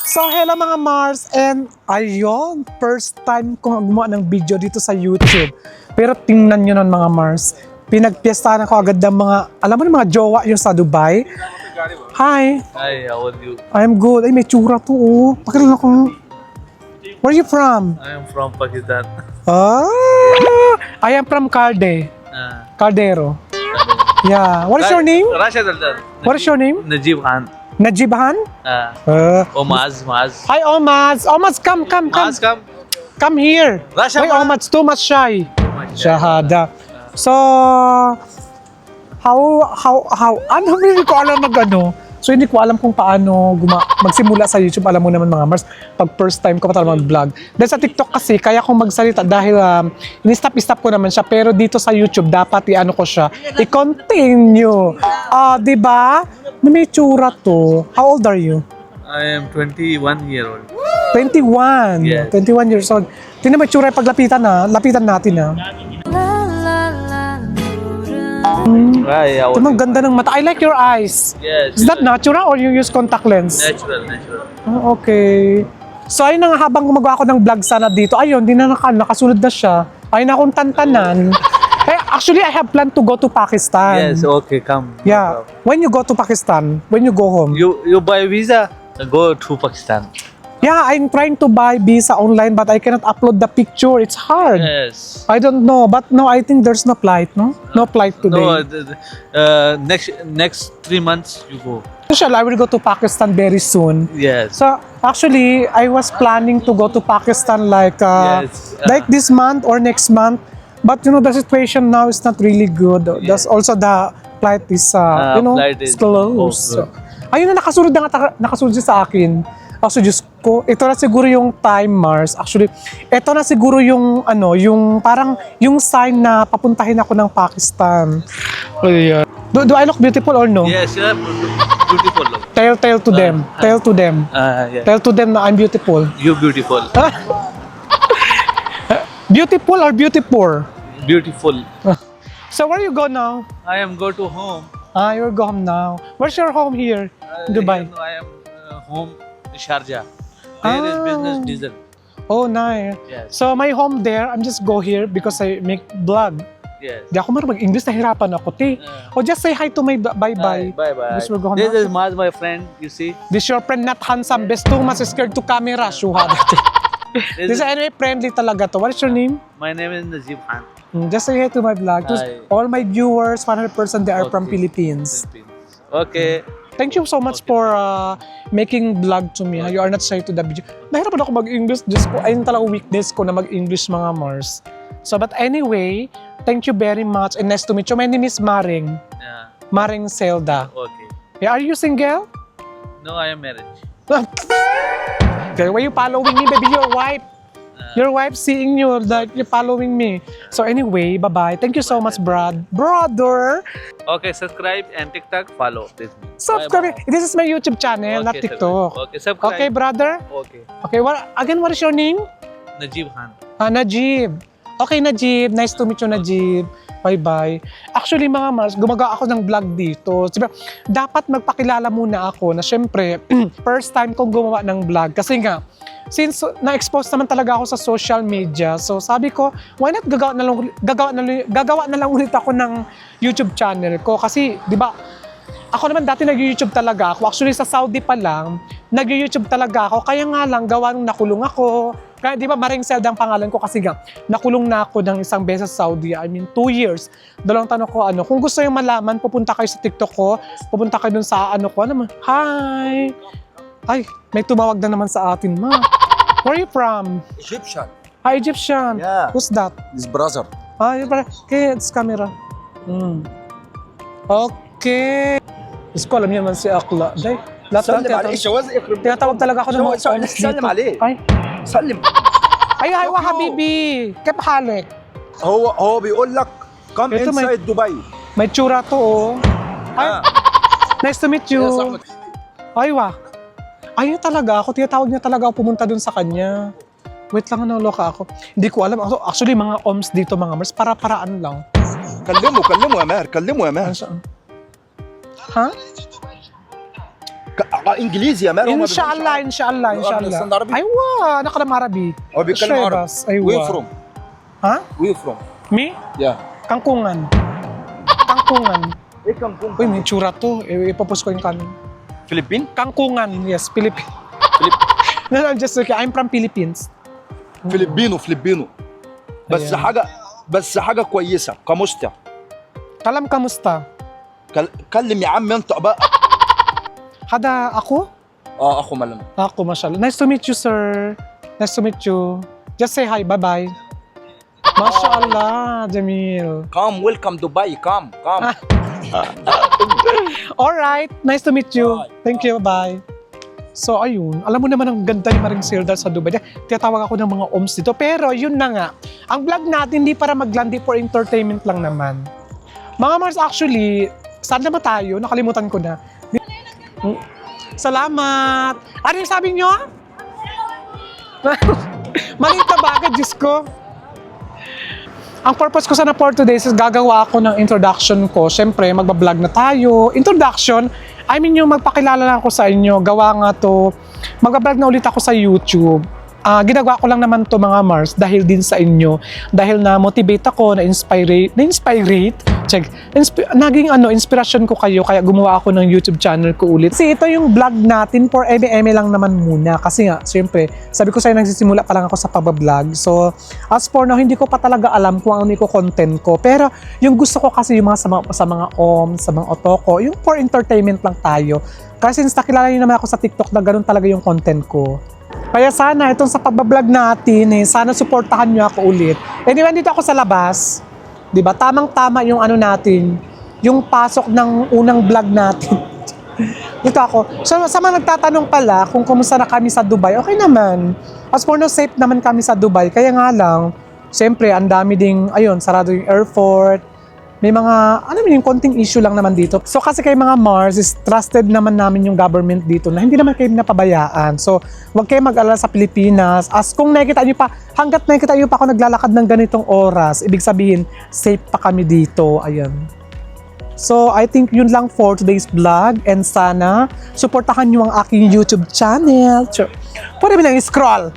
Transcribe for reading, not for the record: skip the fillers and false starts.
So hello mga Mars, and ayun, first time kong gumawa ng video dito sa YouTube. Pero tingnan nyo nun mga Mars, pinagpiestahan ako agad ng mga, alam mo yung mga jowa yung sa Dubai. Hi, Hi, how are you? I'm good. Ay, may tsura to oh. Pakilala ko. Where are you from? I am from Pakistan. Ah, I am from Caldero. Yeah. What is your name? Rashid Aldar. What is your name? Najib Khan. Najib Han? Maz. Hi, Omaz. Omaz, come. Maz, come. Come here. Rasha, Why Omaz too much shy? Shahada. So, ano, hindi ko alam mag-ano. So, hindi ko alam kung paano magsimula sa YouTube. Alam mo naman mga Mars, pag first time ko pa talaga mag-vlog. Dahil sa TikTok kasi, kaya kong magsalita dahil in-stop ko naman siya. Pero dito sa YouTube, dapat i-ano ko siya, i-continue. Diba? May tsura to. How old are you? I am 21 year old. 21. Yes. 21 years old. Tingnan mo yung tsura yung paglapitan na. Lapitan natin na. Hi, how are Tingnan mo, you? ganda ng mata. I like your eyes. Yes. Is that natural or you use contact lens? Natural. Oh, okay. So ayun na nga, habang gumagawa ako ng vlog sana dito, ayun, di na nakasunod na siya. Ayun na akong tantanan. Actually, I have planned to go to Pakistan. Yes, okay, come. No Yeah. problem. When you go to Pakistan, when you go home. You buy visa, go to Pakistan. Yeah, I'm trying to buy visa online but I cannot upload the picture. It's hard. Yes. I don't know, but no, I think there's no flight, no? No flight today. No, next 3 months you go. I will go to Pakistan very soon. Yes. So actually, I was planning to go to Pakistan like like this month or next month. But you know, the situation now is not really good. That's also the flight is flight is closed. open. Ayun na, nakasunod siya sa akin. Actually, Diyos ko, ito na siguro yung time, Mars. Actually, ito na siguro yung yung parang yung sign na papuntahin ako ng Pakistan. Do I look beautiful or no? Yes, you are beautiful. Tell to them. Tell to them. Yeah. Tell to them na I'm beautiful. You beautiful. Beautiful or beautiful? Beautiful. So where you go now? I am go to home. You're go home now. Where's your home here? Dubai. Here, no, I am home in Sharjah. There is business diesel. Oh, nice. Yes. So my home there, I'm just go here because I make vlog. Yes. Di ako marunong mag-English, nahirapan ako. O just say hi to my bye-bye. Bye. This will go This now. is Maz, my friend. You see. This your friend, not handsome. Best too much scared to camera. Shuhada. This is anyway friendly talaga to. What is your name? My name is Najib Khan. Just say hi to my vlog. Hi. All my viewers, 100% they are from Okay. Philippines. Okay. Thank you so much for making vlog to me. You are not shy to the video. Nahirapan ako mag-English. Diyos ko, ayun talaga weakness ko na mag-English mga Mars. So, but anyway, thank you very much and nice to meet you. My name is Maring. Yeah. Maring Zelda. Okay. Yeah, are you single? No, I am married. Okay, why you following me, baby? Your wife seeing you that you're following me. So anyway, bye-bye. Thank you so much, brother. Okay, subscribe and TikTok follow this. Subscribe. This is my YouTube channel, not Okay, TikTok. Okay, subscribe. Okay, brother? Okay. Okay, what is your name? Najib Khan. Najib. Okay, Najib. Nice to meet you, Najib. Bye-bye. Actually, mga Mars, gumagawa ako ng vlog dito. Diba, dapat magpakilala muna ako na syempre, first time kong gumawa ng vlog. Kasi nga, since na-expose naman talaga ako sa social media, so sabi ko, why not gagawa na lang ulit ako ng YouTube channel ko. Kasi, di ba, ako naman dati nag-YouTube talaga ako. Actually, sa Saudi pa lang, nag-YouTube talaga ako. Kaya nga lang, gawa nung nakulong ako. Kaya di ba, Maring Zelda ang pangalan ko kasi nga, nakulong na ako ng isang beses sa Saudi. I mean, 2 years. Dalawang tanong ko, kung gusto yung malaman, pupunta kayo sa TikTok ko, pupunta kayo dun sa hi! Ay, may tumawag na naman sa atin, ma. Where are you from? Egyptian. Egyptian. Yeah. Who's that? His brother. Yung pala. Okay, it's camera. Okay. Diyos ko, alam niyo naman si Akla. Day, سلم عليه الجواز يخرب بيت. tinatawag talaga ako ng mga سلم honest سلم dito. عليه Ay, سلم ay, wa habibi. Kep halik. هو بيقول لك come Ito may- inside Dubai. May tsura to, oh. Ay, nice to meet you. Yes, Ahmed. Ay, wa. Ayun talaga ako. Tinatawag niya talaga ako pumunta dun sa kanya. Wait lang, loka ako. Hindi ko alam. Actually, mga OMS dito, mga Mars, para-paraan lang. كلمه يا ماهر كلمه يا Ano ماهر siya? Ha? انجليزي يا مان هم Inshallah, inshallah, You inshallah. understand Arabic? أيوة نقدم عربي. هو بيتكلم شوي عربي بس، أيوة. Where from? ها؟ Where from? Me? Yeah. Kangkungan. Kangkungan. ايه كانكون؟ Uy, may tsura to. Ipopost ko yung kanin. فلبين؟ Kangkungan, yes, Philippines. No, I'm just okay. I'm from Philippines. فلبينو بس أيوة. حاجة كويسة كمستر Kalam kamusta? كلم يا عم انت بقى Hada ako? اه اخو ملم Ako, mashallah. Nice to meet you, sir. Nice to meet you. Just say hi. Bye-bye. Mashallah, Jamil. كام ويلكم دبي كام Alright. Nice to meet you. Bye. Thank you. Bye. So, ayun. Alam mo naman ang ganda ni Maring Sildar sa Dubai. Tiyatawag ako ng mga OMS dito. Pero, yun na nga. Ang vlog natin, hindi para maglandi for entertainment lang naman. Mga Mars, actually, saan naman tayo? Nakalimutan ko na. Salamat! Ano yung sabi nyo? Maliit na bagay, Diyos ko. Ang purpose ko sana for today is gagawa ako ng introduction ko. Siyempre, magbablog na tayo. Introduction, I mean yung magpakilala lang ako sa inyo. Gawa nga to, magbablog na ulit ako sa YouTube. Ginagawa ko lang naman to mga Mars dahil din sa inyo. Dahil na-motivate ako, naging inspirasyon ko kayo kaya gumawa ako ng YouTube channel ko ulit. Kasi ito yung vlog natin for eme lang naman muna. Kasi nga, siyempre, sabi ko sa'yo nagsisimula pa lang ako sa pabablog. So, as for now, hindi ko pa talaga alam kung ano yung content ko. Pero, yung gusto ko kasi yung mga sa mga sa mga otoko, yung for entertainment lang tayo. Kasi since nakilala niyo naman ako sa TikTok na ganun talaga yung content ko. Kaya sana, itong sa pagbablog natin, sana supportahan nyo ako ulit. Anyway, dito ako sa labas. Diba? Tamang-tama yung ano natin, yung pasok ng unang vlog natin. Dito ako. So, sa mga nagtatanong pala kung kumusta na kami sa Dubai, okay naman. As for now, safe naman kami sa Dubai. Kaya nga lang, siyempre, ang dami ding, ayun, sarado yung airport. May mga, yung konting issue lang naman dito. So kasi kay mga Mars, is trusted naman namin yung government dito na hindi naman kayo napabayaan. So, huwag kayo mag-alala sa Pilipinas. As kung nakikita nyo pa, hanggat nakikita nyo pa ako naglalakad ng ganitong oras, ibig sabihin, safe pa kami dito. Ayan. So, I think yun lang for today's vlog. And sana, supportahan nyo ang aking YouTube channel. Pwede mo lang i-scroll.